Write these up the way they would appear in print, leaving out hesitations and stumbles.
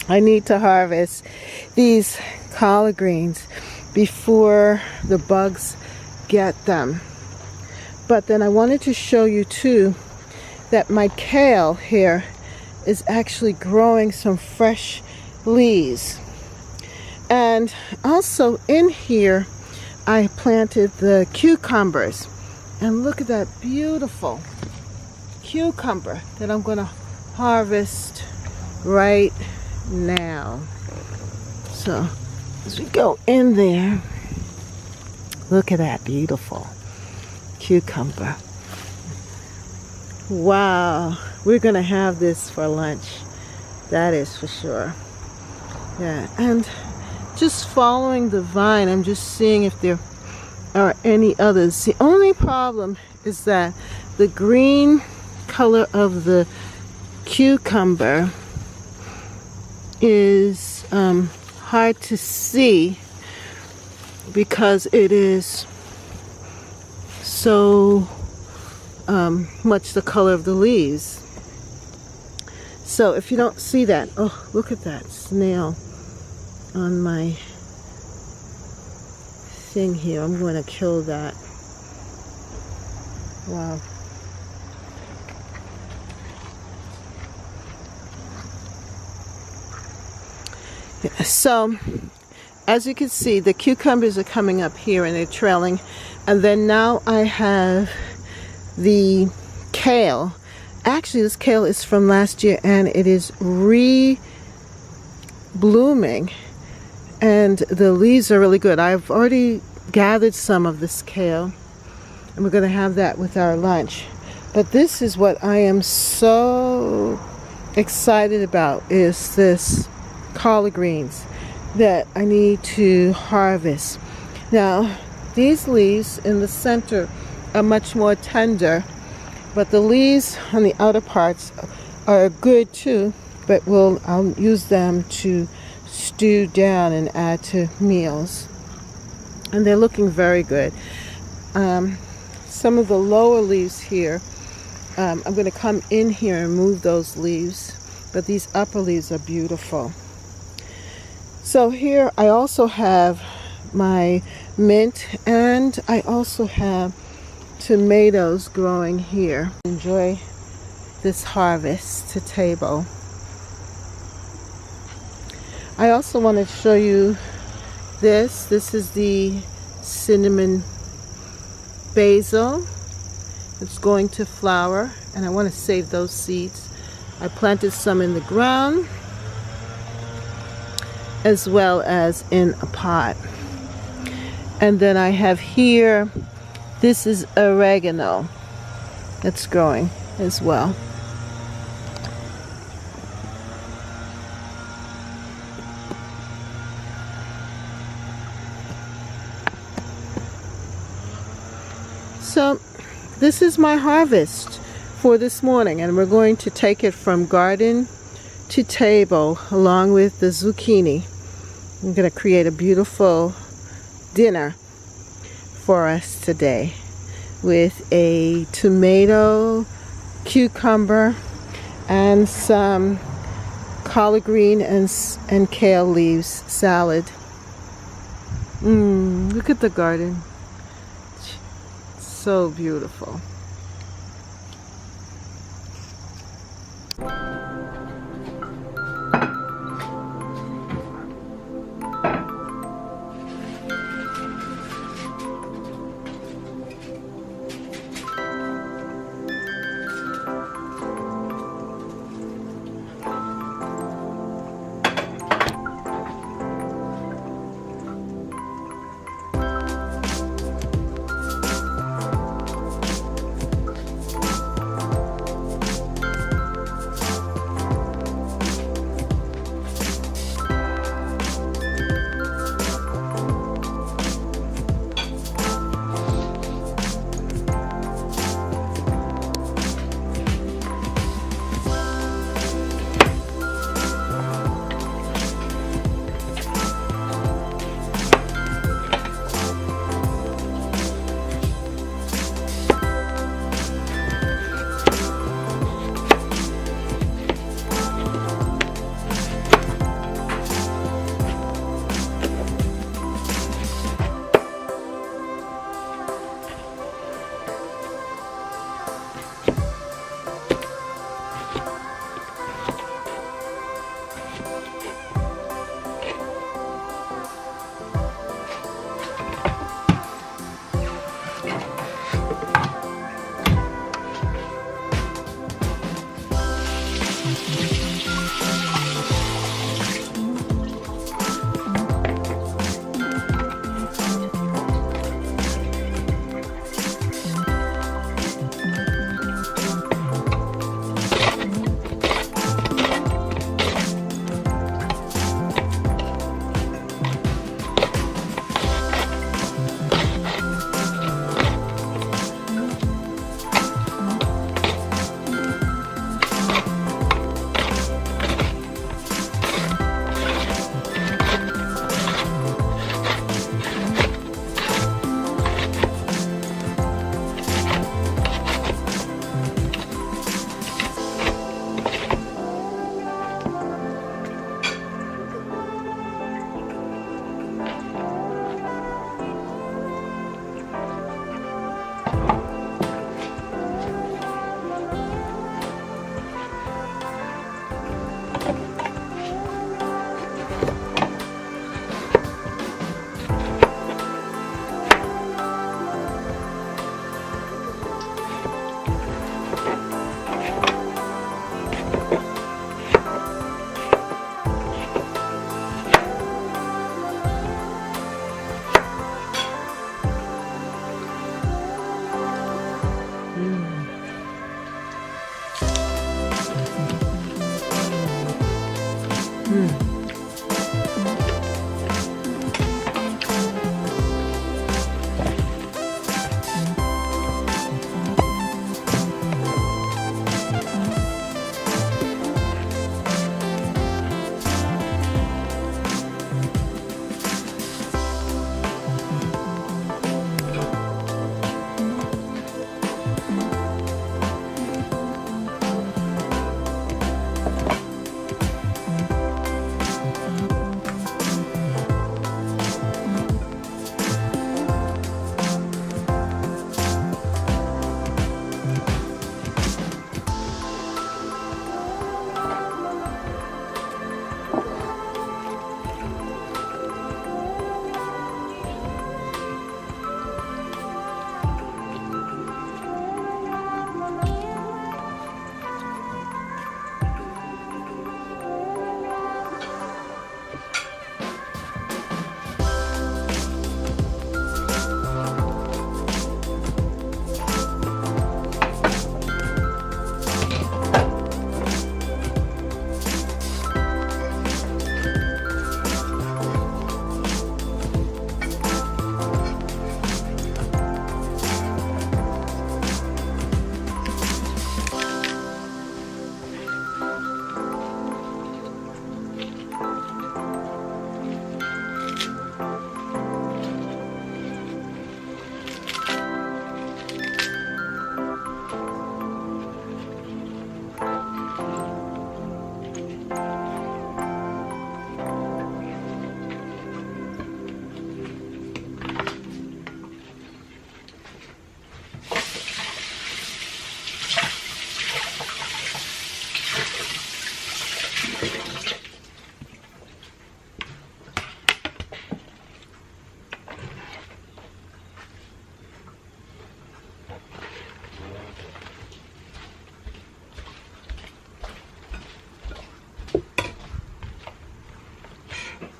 I need to harvest these collard greens before the bugs get them. But then I wanted to show you too that my kale here is actually growing some fresh leaves. And also in here I planted the cucumbers, and look at that beautiful cucumber that I'm going to harvest right now. So as we go in there, look at that beautiful cucumber. Wow, we're going to have this for lunch, that is for sure. Yeah, and just following the vine, I'm just seeing if there are any others. The only problem is that the green color of the cucumber is hard to see because it is so much the color of the leaves. So if you don't see that, oh, look at that snail on my thing here. I'm going to kill that. Wow. Yeah, so as you can see, the cucumbers are coming up here and they're trailing, and then now I have the kale. Actually, this kale is from last year and it is blooming, and the leaves are really good. I've already gathered some of this kale and we're going to have that with our lunch. But this is what I am so excited about, is this collard greens that I need to harvest. Now these leaves in the center are much more tender, but the leaves on the outer parts are good too, but I'll use them to stew down and add to meals. And they're looking very good. Some of the lower leaves here, I'm going to come in here and move those leaves, but these upper leaves are beautiful. So here I also have my mint, and I also have tomatoes growing here. Enjoy this harvest to table. I also want to show you this. This is the cinnamon basil. It's going to flower, and I want to save those seeds. I planted some in the ground as well as in a pot. And then I have here, this is oregano that's growing as well. So this is my harvest for this morning, and we're going to take it from garden to table along with the zucchini. I'm going to create a beautiful dinner for us today with a tomato, cucumber, and some collard green and kale leaves salad. Look at the garden. So beautiful.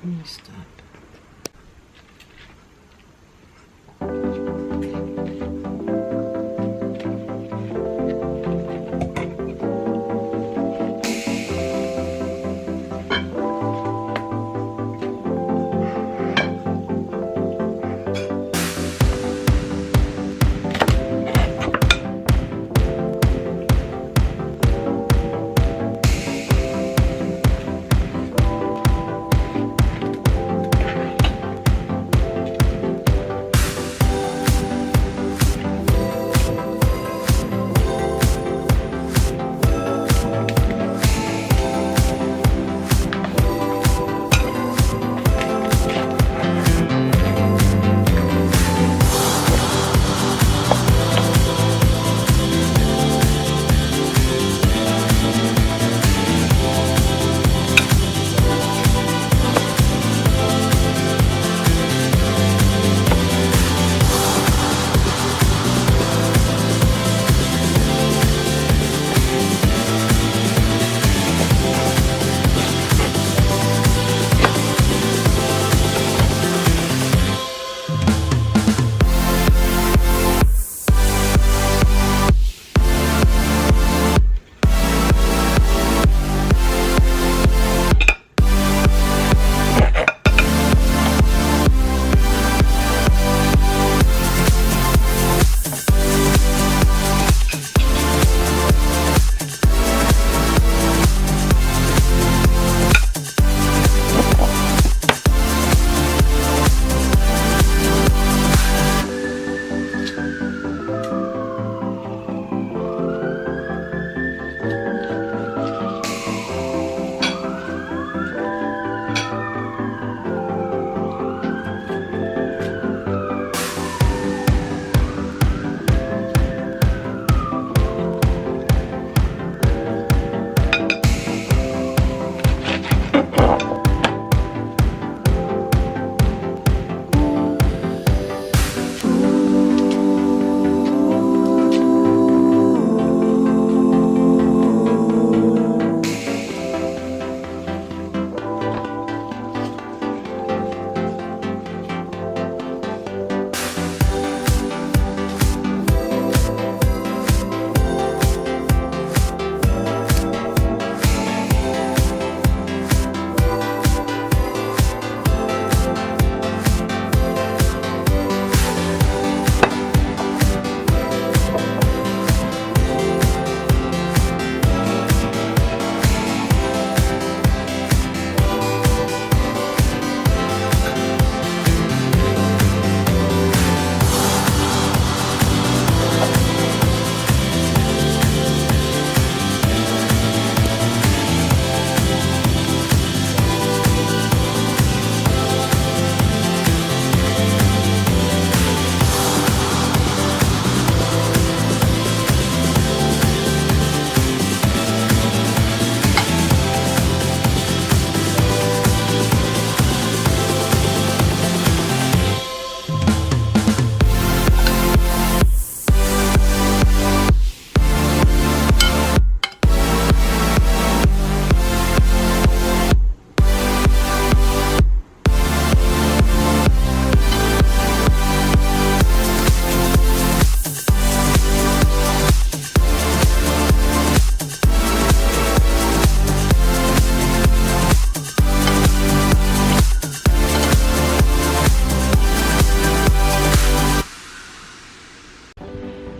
Let me stop.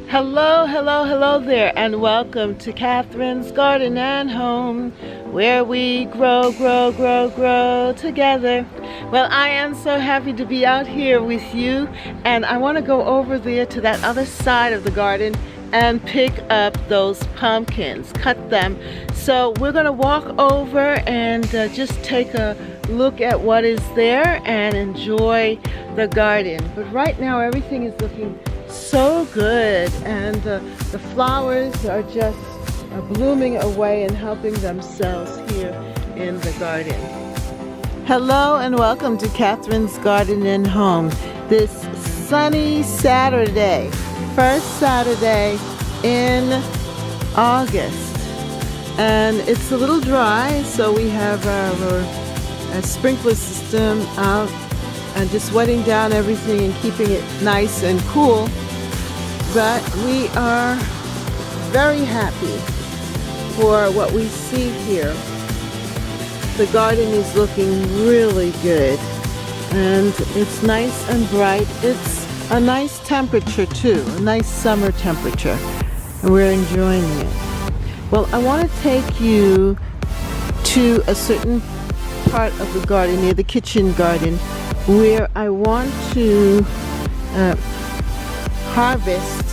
Hello, hello, hello there, and welcome to Catherine's Garden and Home, where we grow, grow, grow, grow together. Well, I am so happy to be out here with you, and I want to go over there to that other side of the garden and pick up those pumpkins, cut them. So we're going to walk over and just take a look at what is there and enjoy the garden. But right now everything is looking so good, and the flowers are just blooming away and helping themselves here in the garden. Hello and welcome to Catherine's Garden and Home. This sunny Saturday, first Saturday in August, and it's a little dry, so we have our a sprinkler system out and just wetting down everything and keeping it nice and cool. But we are very happy for what we see here. The garden is looking really good, and it's nice and bright. It's a nice temperature too, a nice summer temperature, and we're enjoying it. Well, I want to take you to a certain part of the garden, near the kitchen garden, where I want to harvest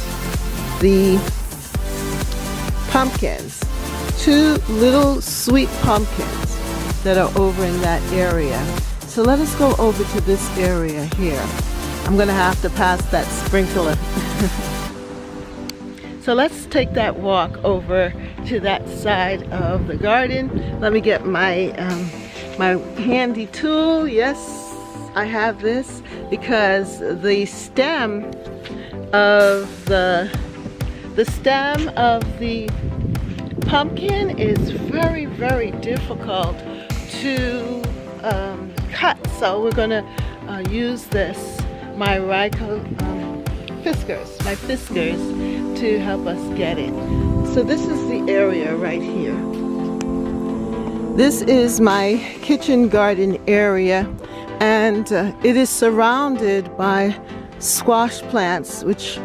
the pumpkins. 2 little sweet pumpkins that are over in that area. So let us go over to this area here. I'm gonna have to pass that sprinkler. So let's take that walk over to that side of the garden. Let me get my my handy tool. Yes, I have this because the stem of the pumpkin is very, very difficult to cut. So we're gonna use this, my fiskers to help us get it. So this is the area right here. This is my kitchen garden area, and it is surrounded by squash plants, which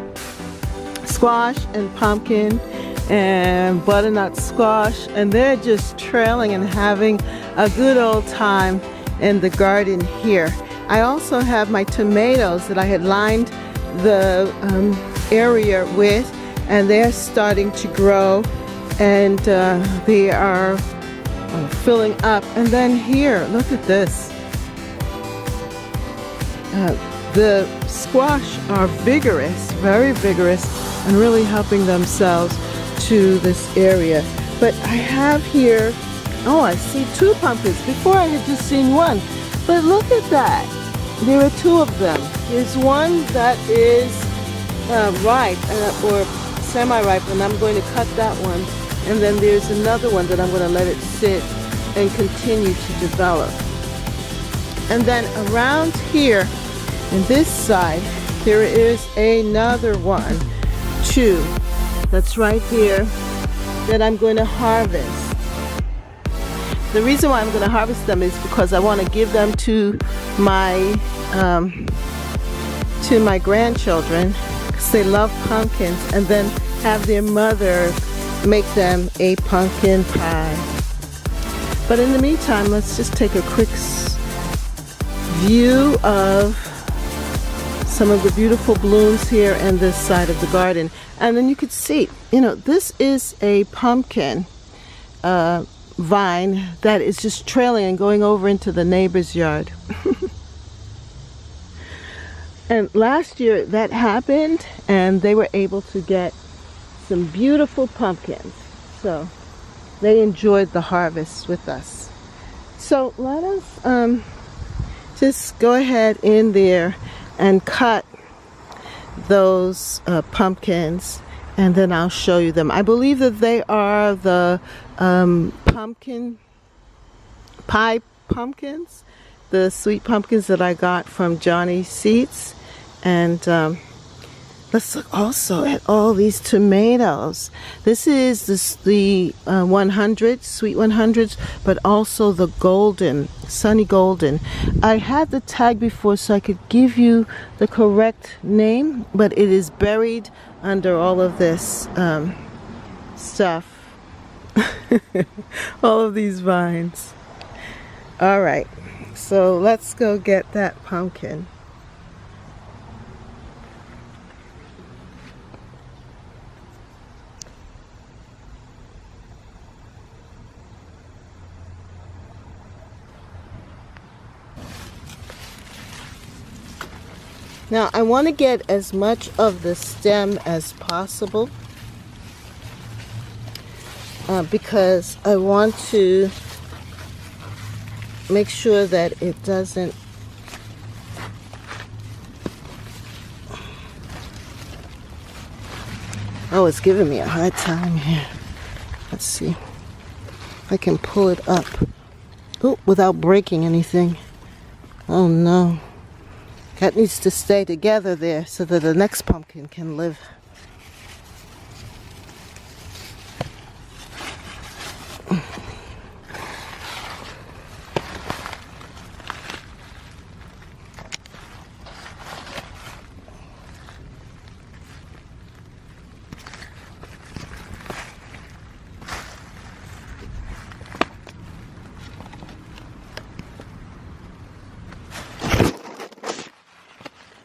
squash and pumpkin and butternut squash, and they're just trailing and having a good old time in the garden here. I also have my tomatoes that I had lined the area with, and they're starting to grow, and they are filling up. And then here, look at this. The squash are vigorous, very vigorous, and really helping themselves to this area. But I have here, oh, I see 2 pumpkins. Before I had just seen 1, but look at that. There are 2 of them. There's one that is ripe or semi-ripe, and I'm going to cut that one. And then there's another one that I'm going to let it sit and continue to develop. And then around here, in this side, there is another one, 2, that's right here, that I'm going to harvest. The reason why I'm going to harvest them is because I want to give them to my grandchildren, because they love pumpkins, and then have their mother make them a pumpkin pie. But in the meantime, let's just take a quick view of some of the beautiful blooms here and this side of the garden. And then you could see, you know, this is a pumpkin vine that is just trailing and going over into the neighbor's yard. And last year that happened, and they were able to get some beautiful pumpkins. So they enjoyed the harvest with us. So let us just go ahead in there and cut those pumpkins, and then I'll show you them. I believe that they are the pumpkin pie pumpkins, the sweet pumpkins that I got from Johnny Seeds. And let's look also at all these tomatoes. This is the 100, sweet 100s, but also the golden, sunny golden. I had the tag before so I could give you the correct name, but it is buried under all of this stuff. All of these vines. All right, so let's go get that pumpkin. Now I want to get as much of the stem as possible because I want to make sure that it doesn't it's giving me a hard time here. Let's see if I can pull it up. Oh, without breaking anything. Oh no. That needs to stay together there so that the next pumpkin can live.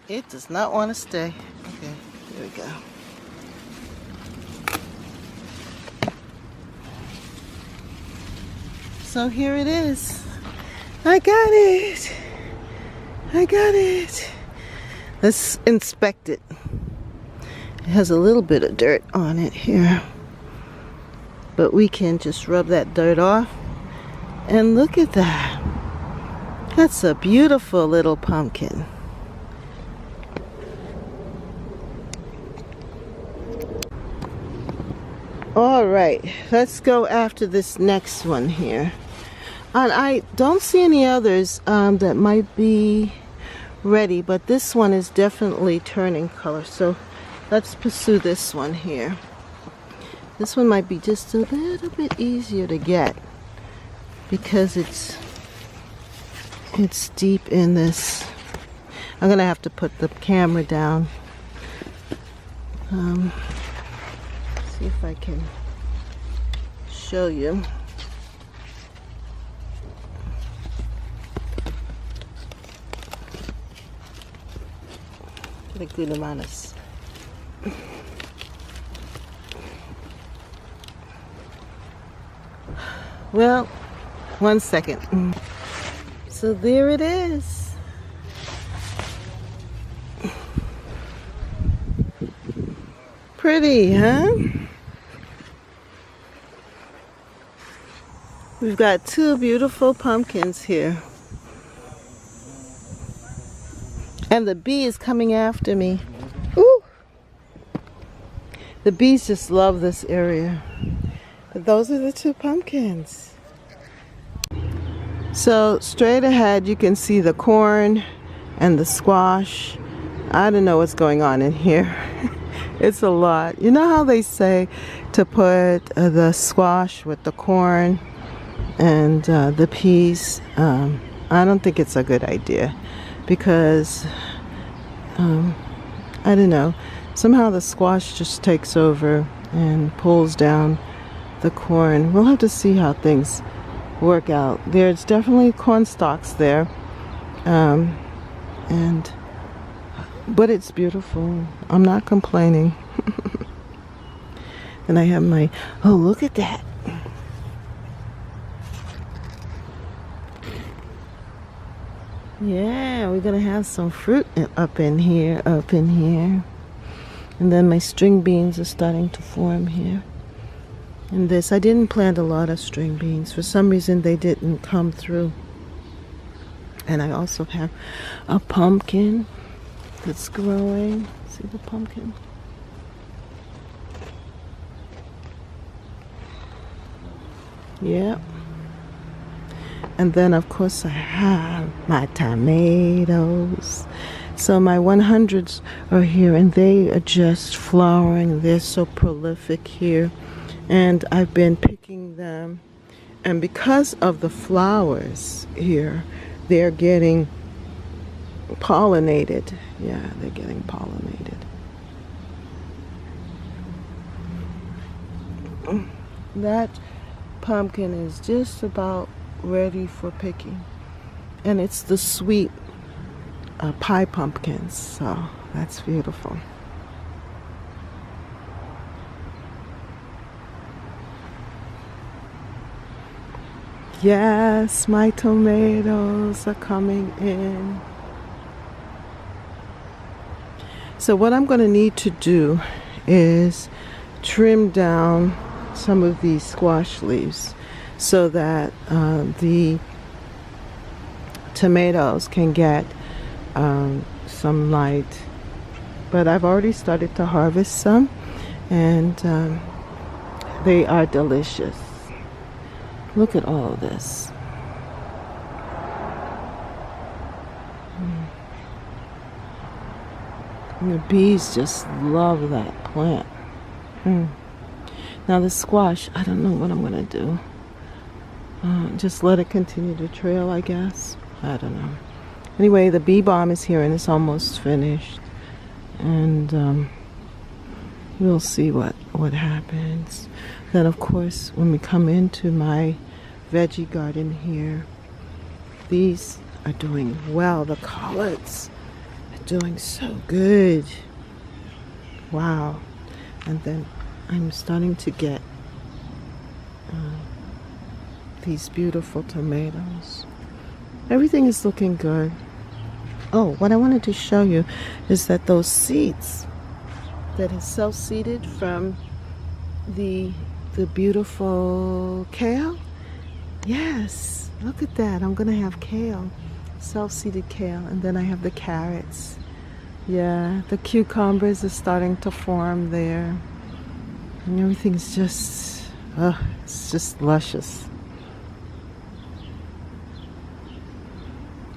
It does not want to stay. Okay, there we go. So here it is. I got it. I got it. Let's inspect it. It has a little bit of dirt on it here. But we can just rub that dirt off. And look at that. That's a beautiful little pumpkin. All right, let's go after this next one here. And I don't see any others that might be ready, but this one is definitely turning color. So let's pursue this one here. This one might be just a little bit easier to get because it's deep in this. I'm gonna have to put the camera down. See if I can show you. Get a good amount of. Well, 1 second. So there it is. Pretty, huh? We've got two beautiful pumpkins here. And the bee is coming after me. Ooh! The bees just love this area. But those are the two pumpkins. So straight ahead you can see the corn and the squash. I don't know what's going on in here. It's a lot. You know how they say to put the squash with the corn and the peas? I don't think it's a good idea because I don't know, somehow the squash just takes over and pulls down the corn. We'll have to see how things work out. There's definitely corn stalks there, but it's beautiful. I'm not complaining. And I have my, oh, look at that. Yeah, we're gonna have some fruit up in here. And then my string beans are starting to form here. And this, I didn't plant a lot of string beans. For some reason they didn't come through. And I also have a pumpkin that's growing. See the pumpkin? Yep. And then of course I have my tomatoes. So my 100s are here and they are just flowering. They're so prolific here. And I've been picking them. And because of the flowers here, they're getting pollinated. Yeah, they're getting pollinated. That pumpkin is just about ready for picking. And it's the sweet pie pumpkins. So that's beautiful. Yes, my tomatoes are coming in. So what I'm going to need to do is trim down some of these squash leaves so that the tomatoes can get some light. But I've already started to harvest some, and they are delicious. Look at all of this. And the bees just love that plant. Now the squash, I don't know what I'm going to do. Just let it continue to trail, I guess. I don't know. Anyway, the bee balm is here and it's almost finished. And we'll see what happens. Then, of course, when we come into my veggie garden here, these are doing well. The collards are doing so good. Wow. And then I'm starting to get these beautiful tomatoes. Everything is looking good. Oh, what I wanted to show you is that those seeds that is self-seeded from the beautiful kale. Yes, look at that. I'm gonna have kale, self-seeded kale, and then I have the carrots. Yeah, the cucumbers are starting to form there, and everything's just, it's just luscious.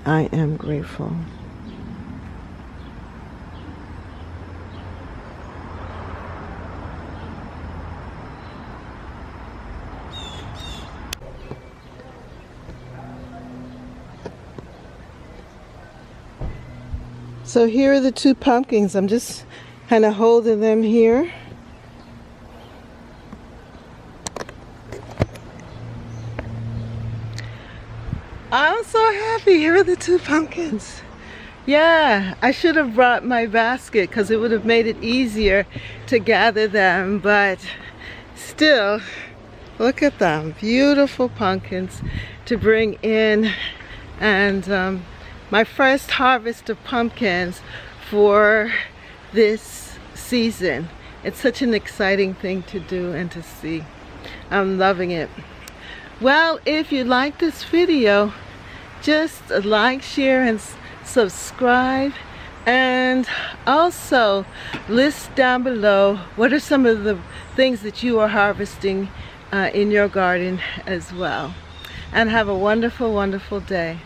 I am grateful. So here are the 2 pumpkins. I'm just kind of holding them here. I'm so happy. Here are the 2 pumpkins. Yeah, I should have brought my basket because it would have made it easier to gather them, but still, look at them. Beautiful pumpkins to bring in. And my first harvest of pumpkins for this season. It's such an exciting thing to do and to see. I'm loving it. Well, if you like this video, just like, share, and subscribe. And also list down below what are some of the things that you are harvesting in your garden as well. And have a wonderful, wonderful day.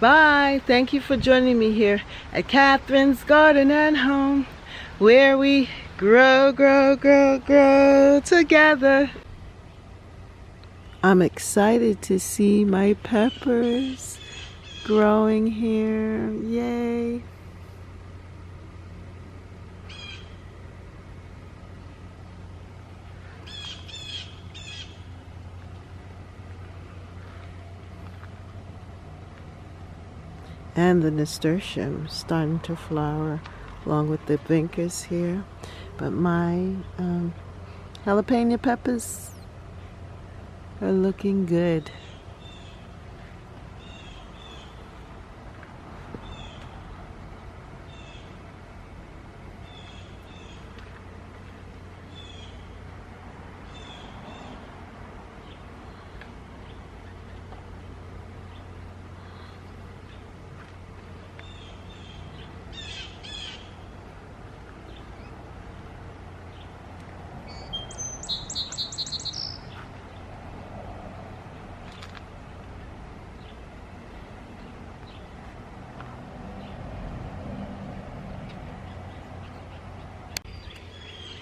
Bye. Thank you for joining me here at Catherine's Garden and Home, where we grow, grow, grow, grow together. I'm excited to see my peppers growing here. Yay. And the nasturtium starting to flower along with the vincas here. But my jalapeno peppers are looking good.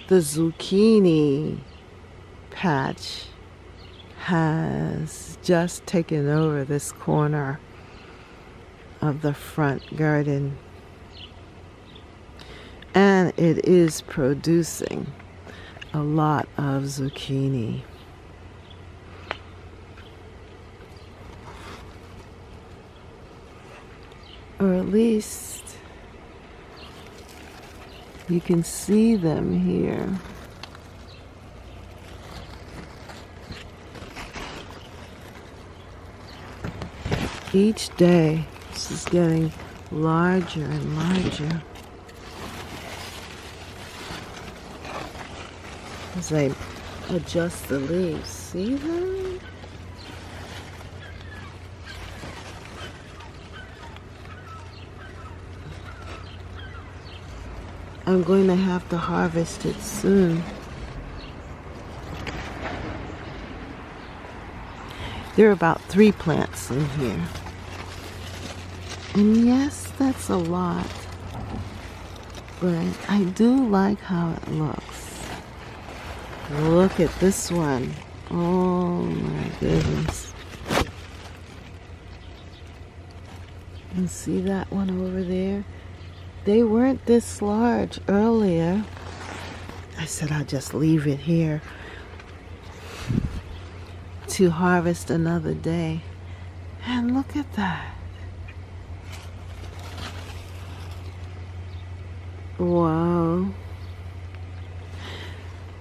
The zucchini patch has just taken over this corner of the front garden, and it is producing a lot of zucchini. Or at least you can see them here. Each day, this is getting larger and larger as I adjust the leaves. See them? I'm going to have to harvest it soon. There are about 3 plants in here. And yes, that's a lot. But I do like how it looks. Look at this one. Oh my goodness. And see that one over there? They weren't this large earlier. I said I'll just leave it here to harvest another day. And look at that. Wow.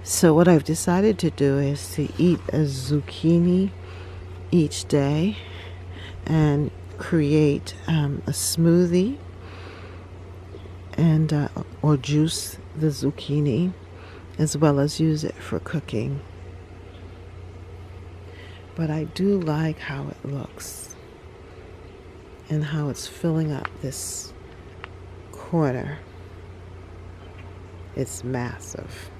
So what I've decided to do is to eat a zucchini each day and create a smoothie and or juice the zucchini, as well as use it for cooking. But I do like how it looks and how it's filling up this corner. It's massive.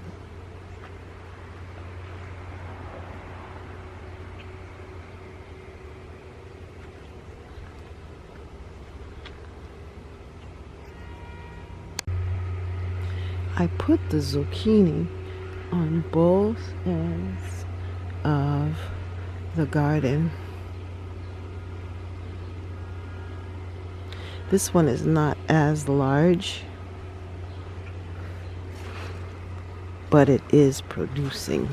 I put the zucchini on both ends of the garden. This one is not as large, but it is producing.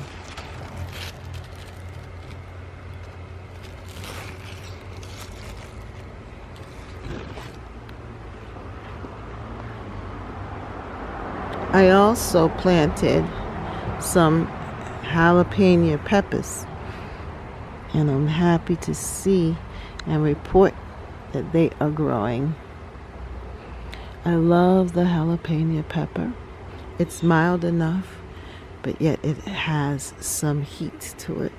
I also planted some jalapeno peppers, and I'm happy to see and report that they are growing. I love the jalapeno pepper. It's mild enough, but yet it has some heat to it.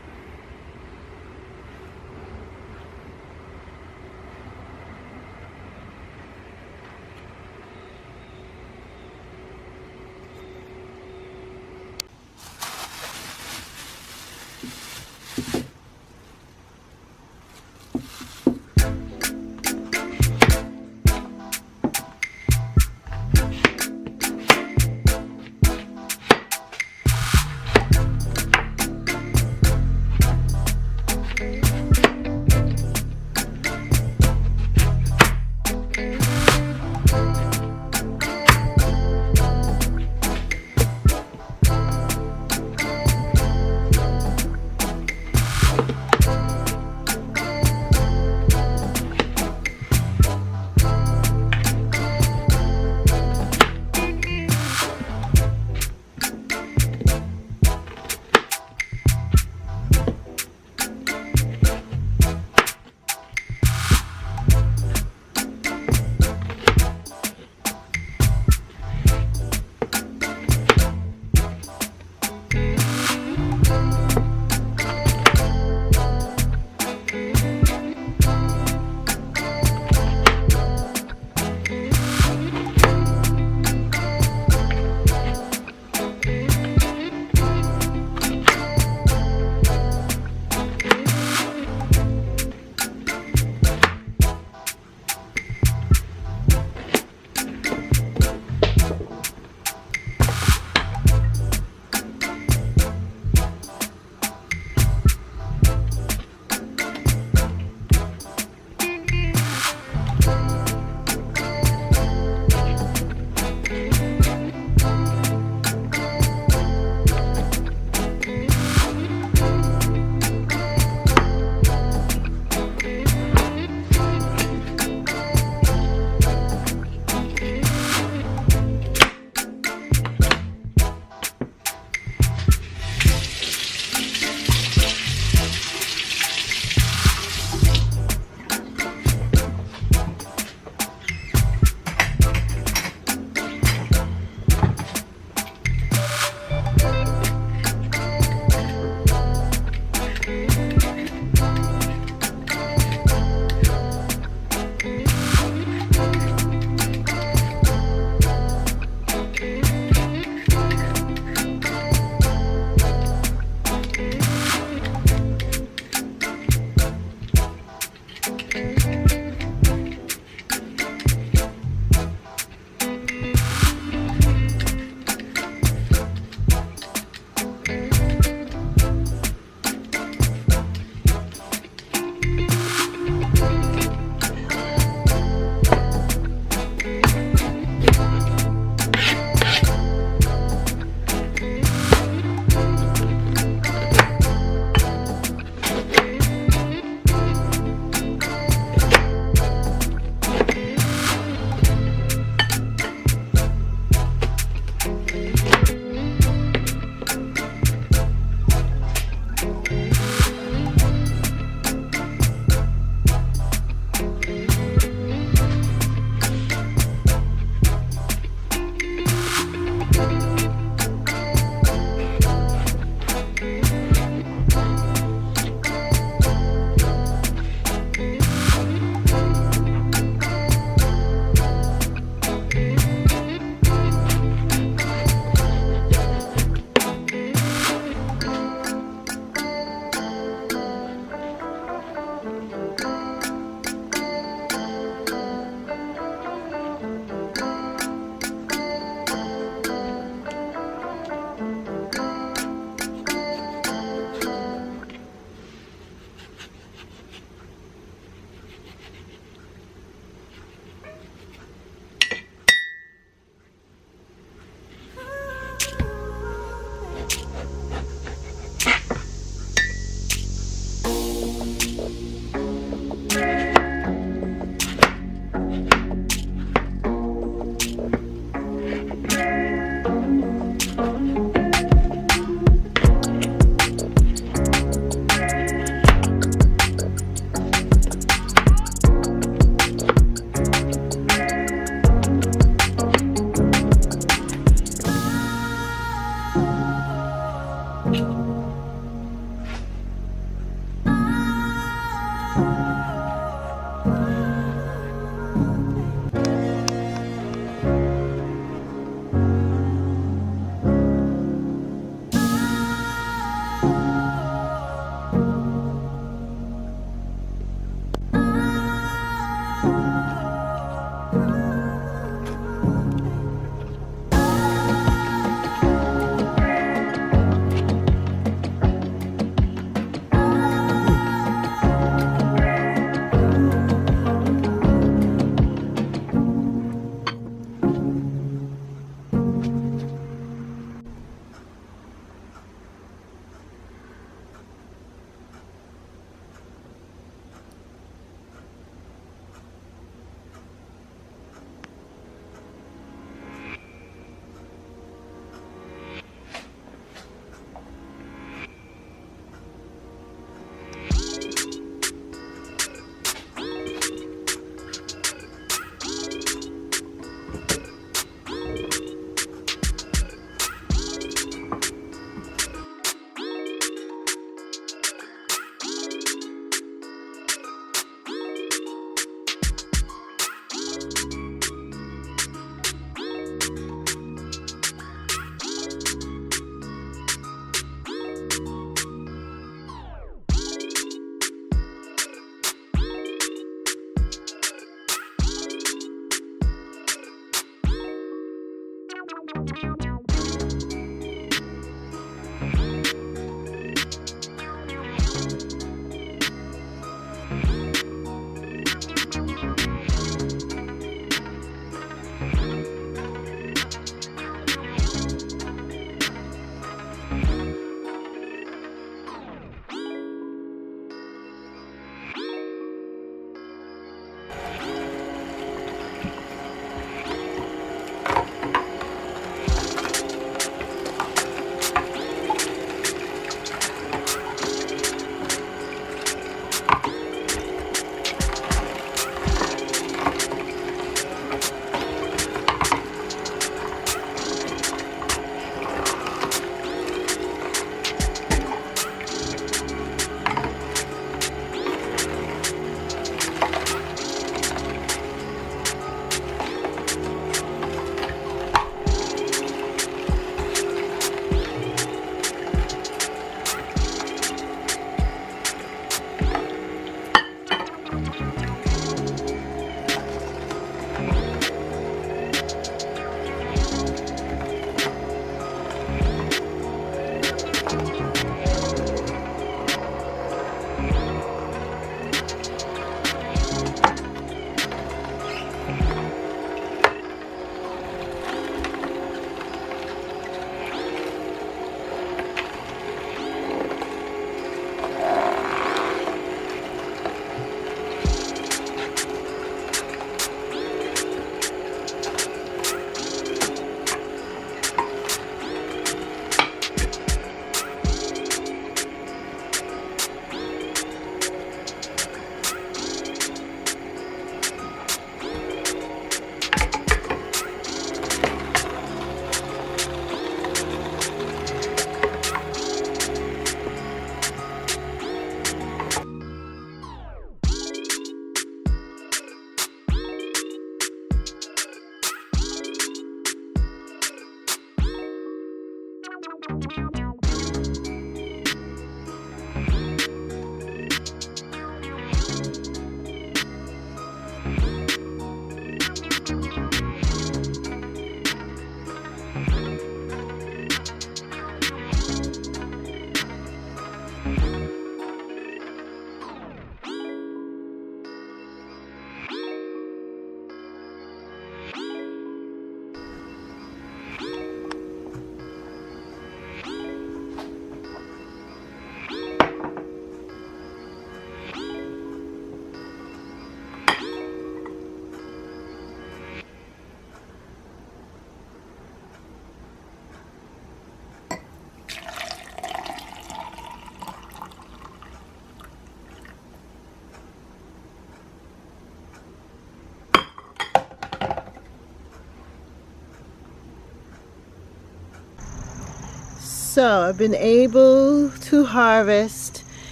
So I've been able to harvest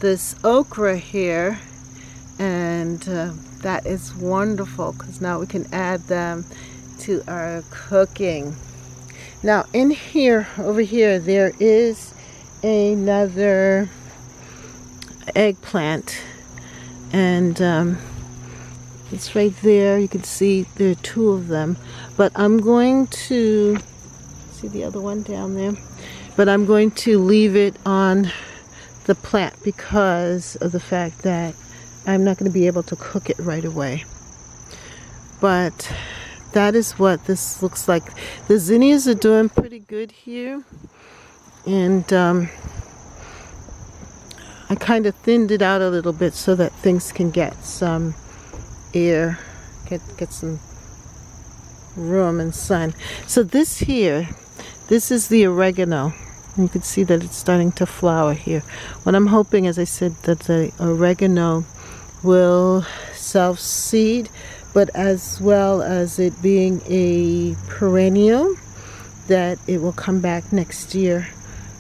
this okra here, and that is wonderful because now we can add them to our cooking. Now in here, over here, there is another eggplant, and it's right there. You can see there are two of them, but I'm going to see the other one down there, but I'm going to leave it on the plant because of the fact that I'm not going to be able to cook it right away. But that is what this looks like. The zinnias are doing pretty good here, and I kind of thinned it out a little bit so that things can get some air, get some room and sun. So this here, this is the oregano. You can see that it's starting to flower here. What I'm hoping, as I said, that the oregano will self-seed, but as well as it being a perennial, that it will come back next year,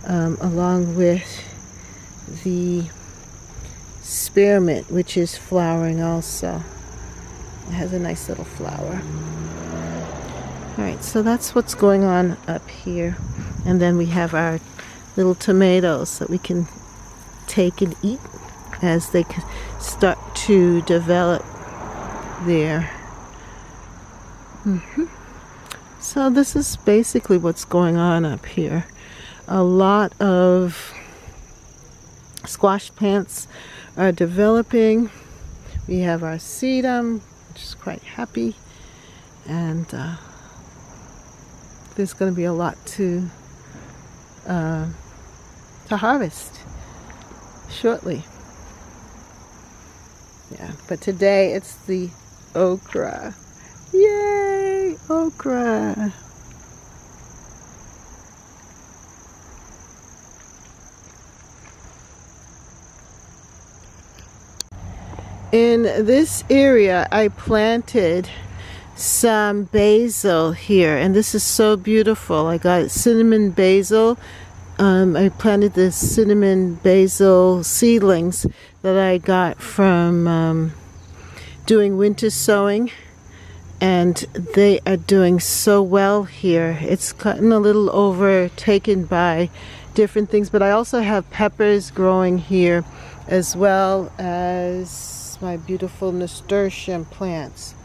along with the spearmint, which is flowering also. It has a nice little flower. Alright, so that's what's going on up here. And then we have our little tomatoes that we can take and eat as they start to develop there. So this is basically what's going on up here. A lot of squash plants are developing. We have our sedum, which is quite happy, and there's going to be a lot to harvest shortly. Yeah, but today it's the okra. Yay, okra! In this area, I planted some basil here, and this is so beautiful. I got cinnamon basil. I planted the cinnamon basil seedlings that I got from doing winter sowing, and they are doing so well here. It's gotten a little overtaken by different things, but I also have peppers growing here, as well as my beautiful nasturtium plants.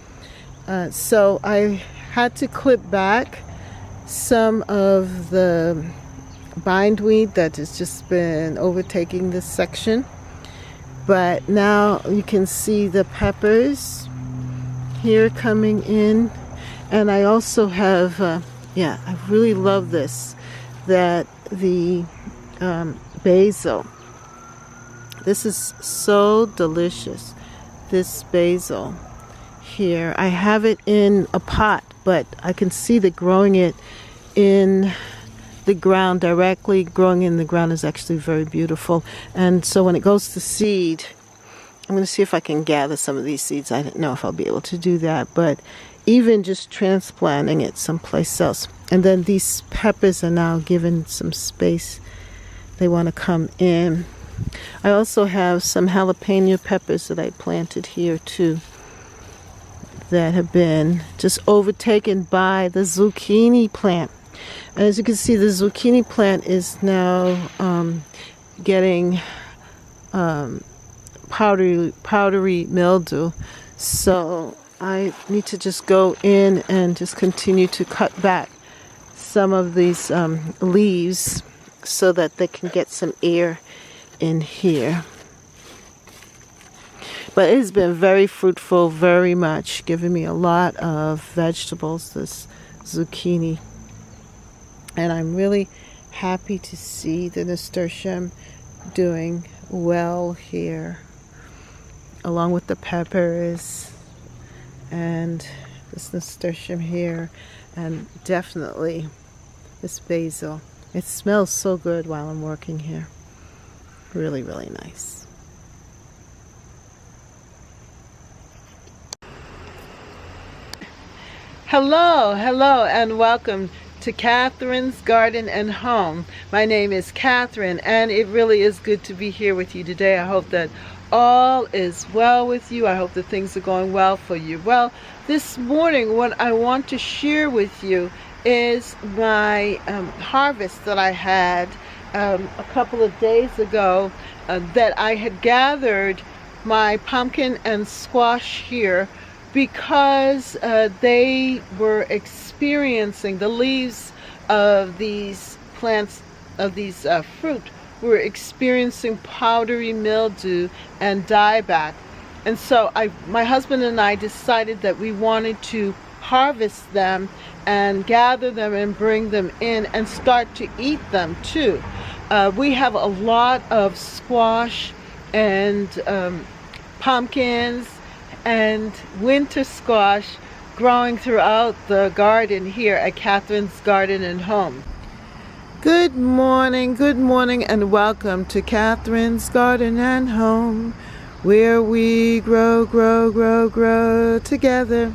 So I had to clip back some of the bindweed that has just been overtaking this section, but now you can see the peppers here coming in. And I also have I really love this, that the basil, this is so delicious, this basil here. I have it in a pot, but I can see that growing it in the ground, directly growing in the ground, is actually very beautiful. And so when it goes to seed, I'm going to see if I can gather some of these seeds. I don't know if I'll be able to do that, but even just transplanting it someplace else. And then these peppers are now given some space. They want to come in. I also have some jalapeno peppers that I planted here too, that have been just overtaken by the zucchini plant. And as you can see, the zucchini plant is now getting powdery mildew. So I need to just go in and just continue to cut back some of these leaves so that they can get some air in here. But it has been very fruitful, very much, giving me a lot of vegetables, this zucchini. And I'm really happy to see the nasturtium doing well here, along with the peppers and this nasturtium here, and definitely this basil. It smells so good while I'm working here. Really, really nice. Hello, and welcome to Catherine's Garden and Home. My name is Catherine, and it really is good to be here with you today. I hope that all is well with you. I hope that things are going well for you. Well, this morning what I want to share with you is my harvest that I had a couple of days ago, that I had gathered my pumpkin and squash here because they were experiencing, the leaves of these plants, of these fruit, were experiencing powdery mildew and dieback. And so my husband and I decided that we wanted to harvest them and gather them and bring them in and start to eat them too. We have a lot of squash and pumpkins and winter squash growing throughout the garden here at Catherine's Garden and Home. Good morning, and welcome to Catherine's Garden and Home, where we grow together.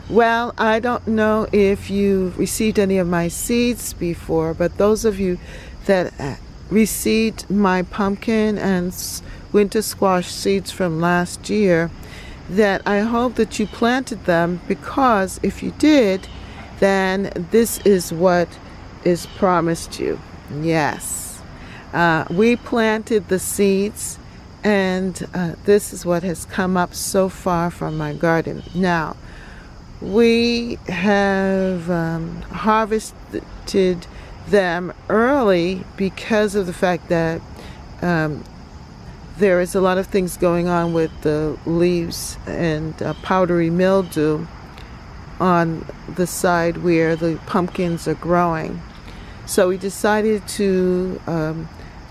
Well, I don't know if you've received any of my seeds before, but those of you that received my pumpkin and winter squash seeds from last year, that I hope that you planted them, because if you did, then this is what is promised you. Yes, we planted the seeds, and this is what has come up so far from my garden. Now, we have harvested them early because of the fact that there is a lot of things going on with the leaves and powdery mildew on the side where the pumpkins are growing. So we decided to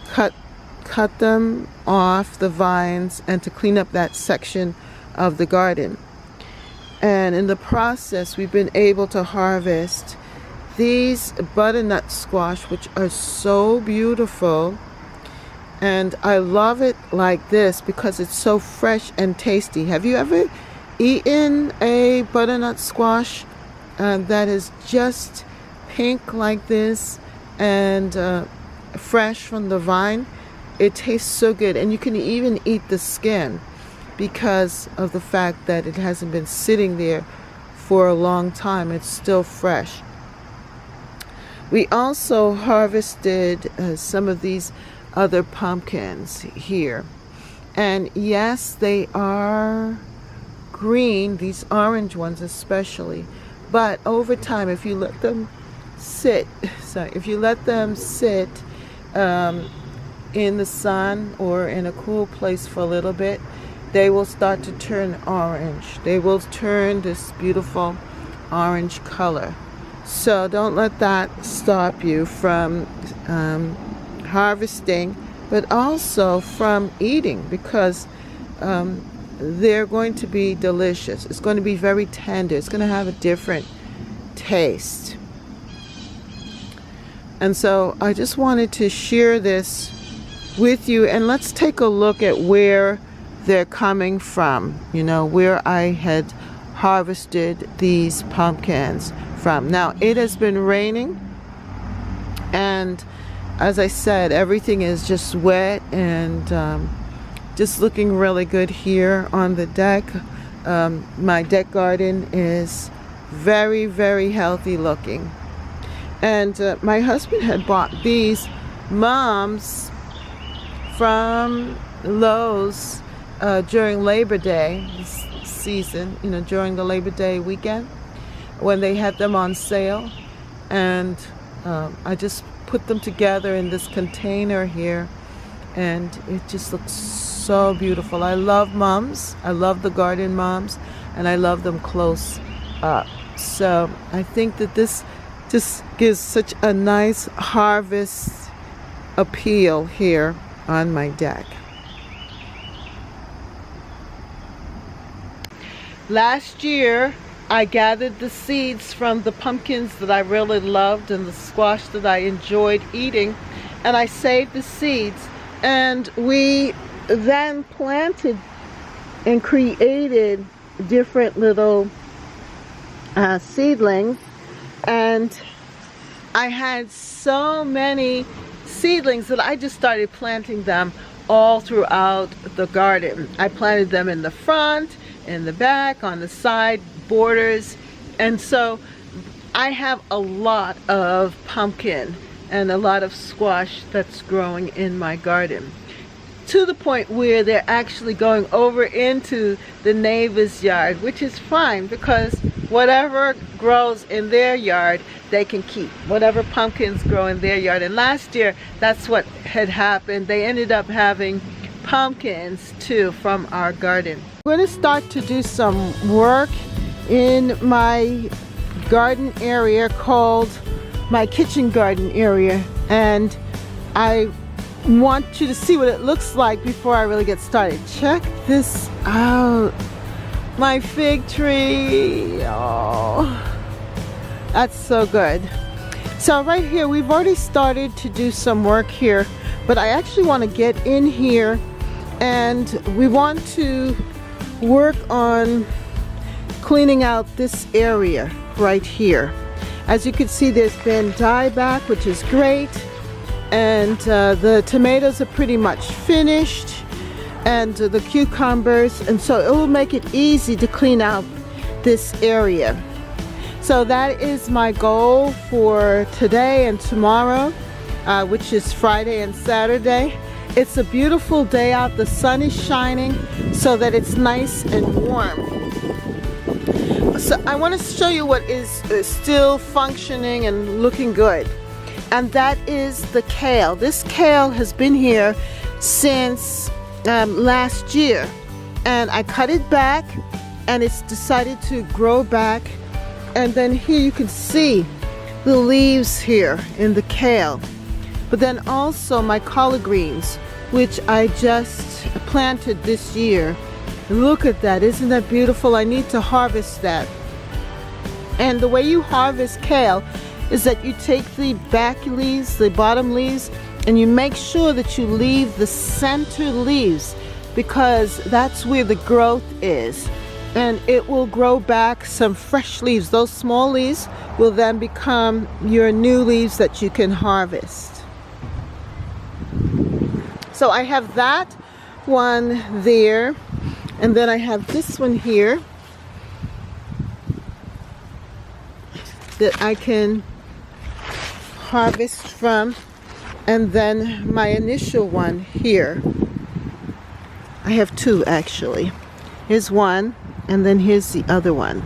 cut them off the vines and to clean up that section of the garden. And in the process, we've been able to harvest these butternut squash, which are so beautiful. And I love it like this because it's so fresh and tasty. Have you ever eaten a butternut squash that is just pink like this and fresh from the vine? It tastes so good, and you can even eat the skin because of the fact that it hasn't been sitting there for a long time. It's still fresh. We also harvested some of these other pumpkins here, and yes, they are green, these orange ones especially, but over time, if you let them sit in the sun or in a cool place for a little bit, they will start to turn orange. They will turn this beautiful orange color. So don't let that stop you from harvesting, but also from eating, because they're going to be delicious. It's going to be very tender. It's going to have a different taste. And so I just wanted to share this with you, and let's take a look at where they're coming from, where I had harvested these pumpkins from. Now, it has been raining, and as I said, everything is just wet and just looking really good here on the deck. My deck garden is very, very healthy looking. And my husband had bought these mums from Lowe's during Labor Day season, during the Labor Day weekend when they had them on sale. And I just put them together in this container here, and it just looks so beautiful. I love mums. I love the garden mums, and I love them close up. So I think that this just gives such a nice harvest appeal here on my deck. Last year, I gathered the seeds from the pumpkins that I really loved and the squash that I enjoyed eating, and I saved the seeds, and we then planted and created different little seedlings, and I had so many seedlings that I just started planting them all throughout the garden. I planted them in the front, in the back, on the side borders, and so I have a lot of pumpkin and a lot of squash that's growing in my garden, to the point where they're actually going over into the neighbor's yard, which is fine because whatever grows in their yard they can keep. Whatever pumpkins grow in their yard. And last year that's what had happened. They ended up having pumpkins too from our garden. I'm going to start to do some work in my garden area called my kitchen garden area, and I want you to see what it looks like before I really get started. Check this out. My fig tree. Oh, that's so good. So right here we've already started to do some work here, but I actually want to get in here and we want to work on cleaning out this area right here. As you can see, there's been dieback, which is great, and the tomatoes are pretty much finished, and the cucumbers, and so it will make it easy to clean out this area. So that is my goal for today and tomorrow, which is Friday and Saturday. It's a beautiful day out. The sun is shining so that it's nice and warm. So I want to show you what is still functioning and looking good, and that is the kale. This kale has been here since last year, and I cut it back and it's decided to grow back. And then here you can see the leaves here in the kale, but then also my collard greens, which I just planted this year. Look at that, isn't that beautiful? I need to harvest that. And the way you harvest kale is that you take the back leaves, the bottom leaves, and you make sure that you leave the center leaves, because that's where the growth is. And it will grow back some fresh leaves. Those small leaves will then become your new leaves that you can harvest. So I have that one there, and then I have this one here that I can harvest from, and then my initial one here. I have two actually. Here's one, and then here's the other one.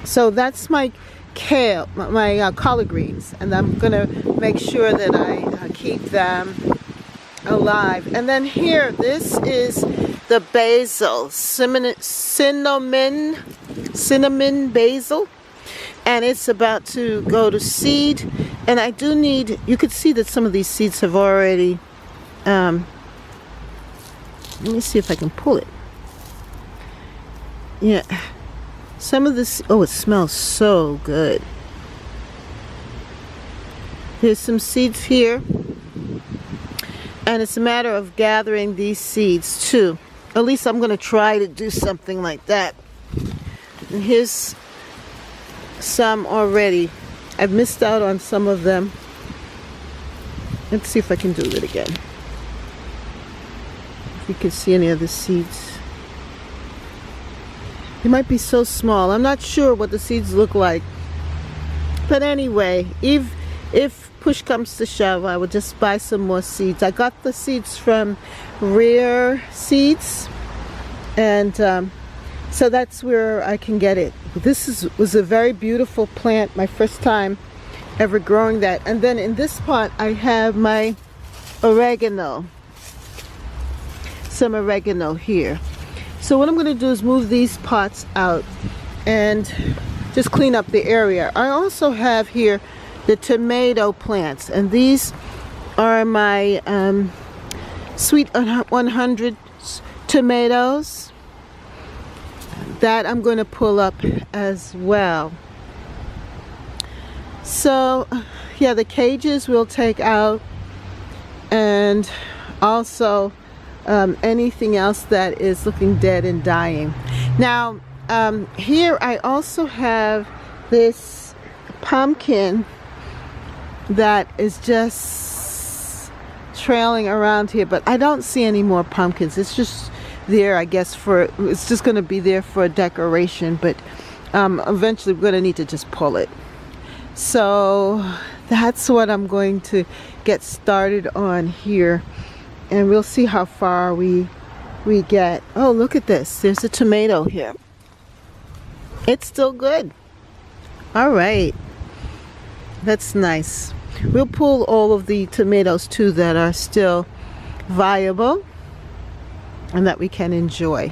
So that's my kale, my collard greens, and I'm gonna make sure that I keep them alive. And then here, this is the basil, cinnamon basil, and it's about to go to seed. And I do need, you could see that some of these seeds have already, let me see if I can pull it. Yeah, some of this, oh, it smells so good. There's some seeds here, and it's a matter of gathering these seeds too. At least I'm going to try to do something like that. And here's some already. I've missed out on some of them. Let's see if I can do it again. If you can see any of the seeds. They might be so small. I'm not sure what the seeds look like. But anyway, if push comes to shove, I will just buy some more seeds. I got the seeds from Rare Seeds, and so that's where I can get it. This was a very beautiful plant, my first time ever growing that. And then in this pot I have my oregano, some oregano here. So what I'm going to do is move these pots out and just clean up the area. I also have here the tomato plants, and these are my Sweet 100 tomatoes that I'm going to pull up as well. So yeah, the cages we'll take out, and also anything else that is looking dead and dying. Now here I also have this pumpkin that is just trailing around here, but I don't see any more pumpkins. It's just there, I guess, it's just going to be there for decoration, but eventually we're going to need to just pull it. So that's what I'm going to get started on here, and we'll see how far we get. Oh, look at this. There's a tomato here. It's still good. All right. That's nice. We'll pull all of the tomatoes too that are still viable and that we can enjoy.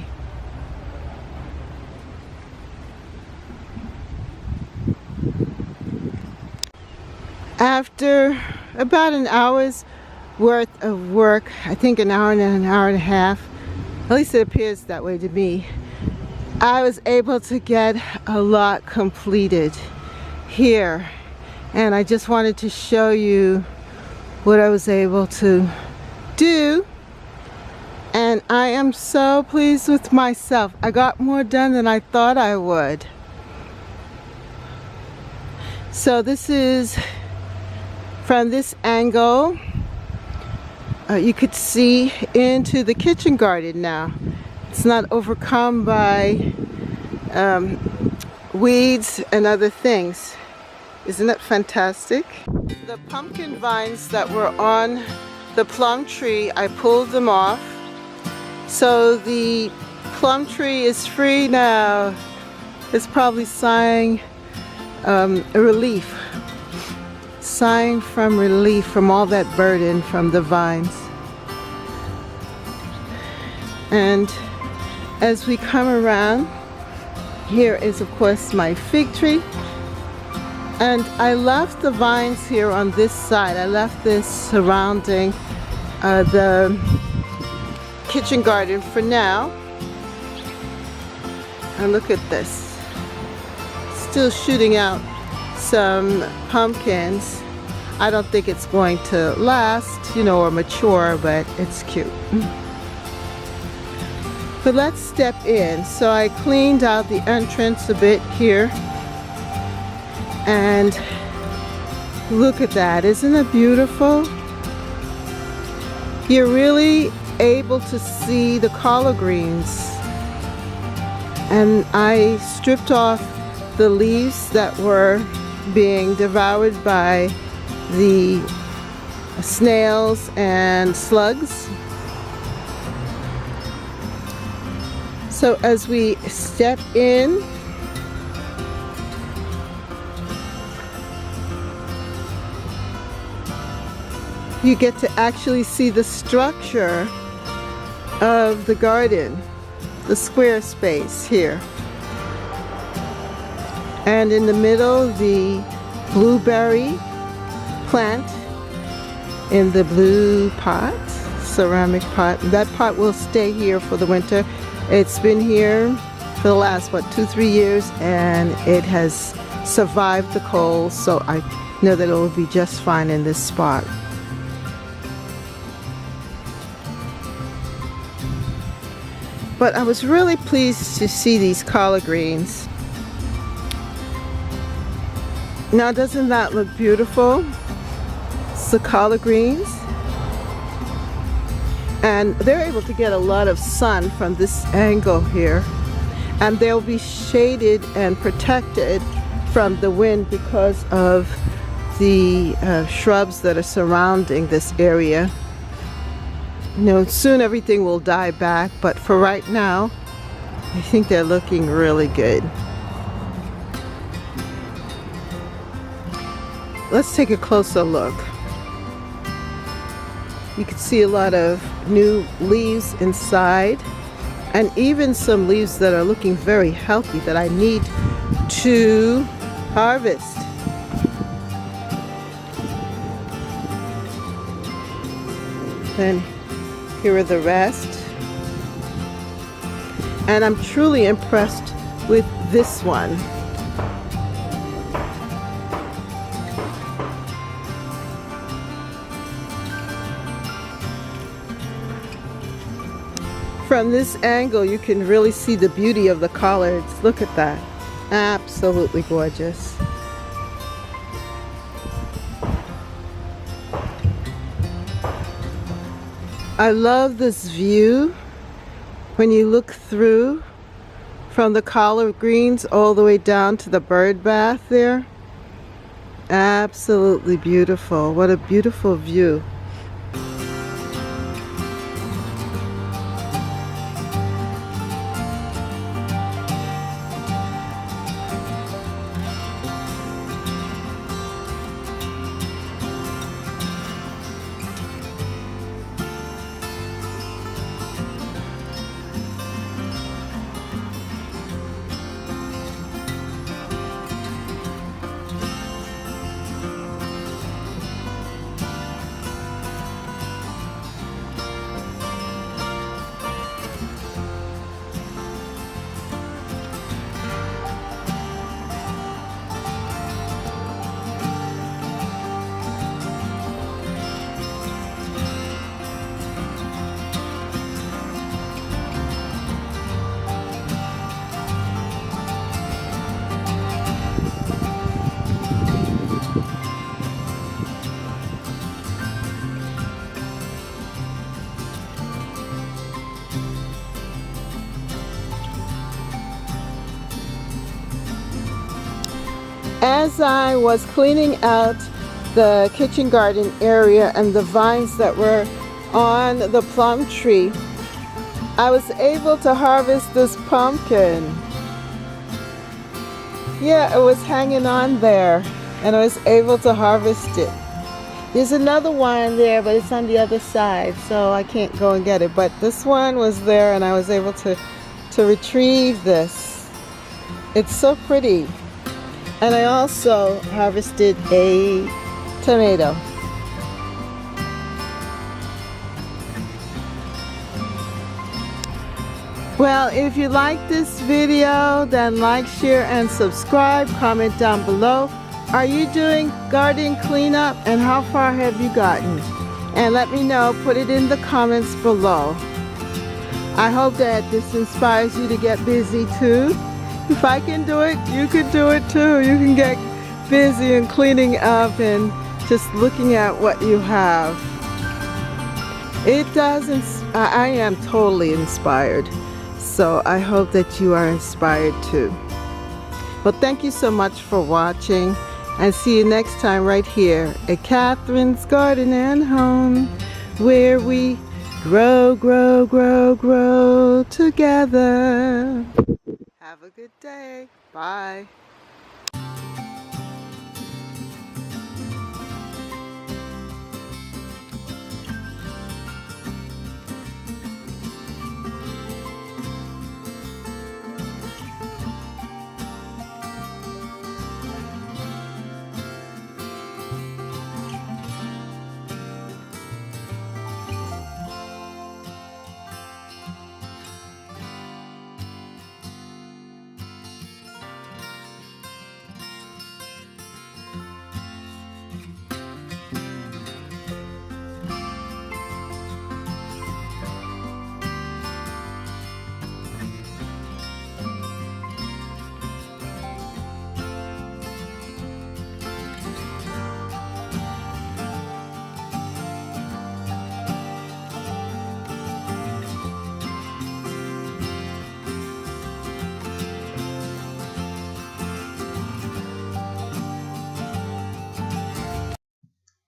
After about an hour's worth of work, I think an hour and a half, at least it appears that way to me, I was able to get a lot completed here, and I just wanted to show you what I was able to do, and I am so pleased with myself. I got more done than I thought I would. So this is from this angle. You could see into the kitchen garden now. It's not overcome by weeds and other things. Isn't it fantastic? The pumpkin vines that were on the plum tree, I pulled them off. So the plum tree is free now. It's probably sighing relief. Sighing from relief from all that burden from the vines. And as we come around, here is of course my fig tree, and I left the vines here on this side. I left this surrounding the kitchen garden for now. And look at this, still shooting out some pumpkins. I don't think it's going to last, you know, or mature, but it's cute. But let's step in. So I cleaned out the entrance a bit here, and look at that. Isn't it beautiful? You're really able to see the collard greens, and I stripped off the leaves that were being devoured by the snails and slugs. So as we step in, you get to actually see the structure of the garden, the square space here. And in the middle, the blueberry plant in the blue pot, ceramic pot. That pot will stay here for the winter. It's been here for the last, what, 2-3 years, and it has survived the cold, so I know that it will be just fine in this spot. But I was really pleased to see these collard greens. Now, doesn't that look beautiful? It's the collard greens. And they're able to get a lot of sun from this angle here. And they'll be shaded and protected from the wind because of the shrubs that are surrounding this area. You know, soon everything will die back, but for right now, I think they're looking really good. Let's take a closer look. You can see a lot of new leaves inside, and even some leaves that are looking very healthy that I need to harvest. And here are the rest. And I'm truly impressed with this one. From this angle, you can really see the beauty of the collards. Look at that. Absolutely gorgeous. I love this view when you look through from the collard greens all the way down to the bird bath there. Absolutely beautiful. What a beautiful view. As I was cleaning out the kitchen garden area and the vines that were on the plum tree, I was able to harvest this pumpkin. Yeah, it was hanging on there and I was able to harvest it. There's another one there, but it's on the other side, so I can't go and get it. But this one was there and I was able to retrieve this. It's so pretty. And I also harvested a tomato. Well, if you like this video, then like, share, and subscribe. Comment down below. Are you doing garden cleanup and how far have you gotten? And let me know, put it in the comments below. I hope that this inspires you to get busy too. If I can do it, you can do it too. You can get busy and cleaning up and just looking at what you have. It does, I am totally inspired. So I hope that you are inspired too. Well, thank you so much for watching and see you next time right here at Catherine's Garden and Home, where we grow, grow, grow, grow together. Have a good day. Bye.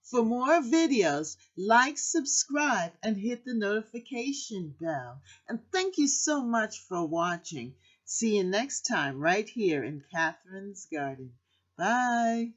For more videos, like, subscribe, and hit the notification bell. And thank you so much for watching. See you next time right here in Catherine's Garden. Bye.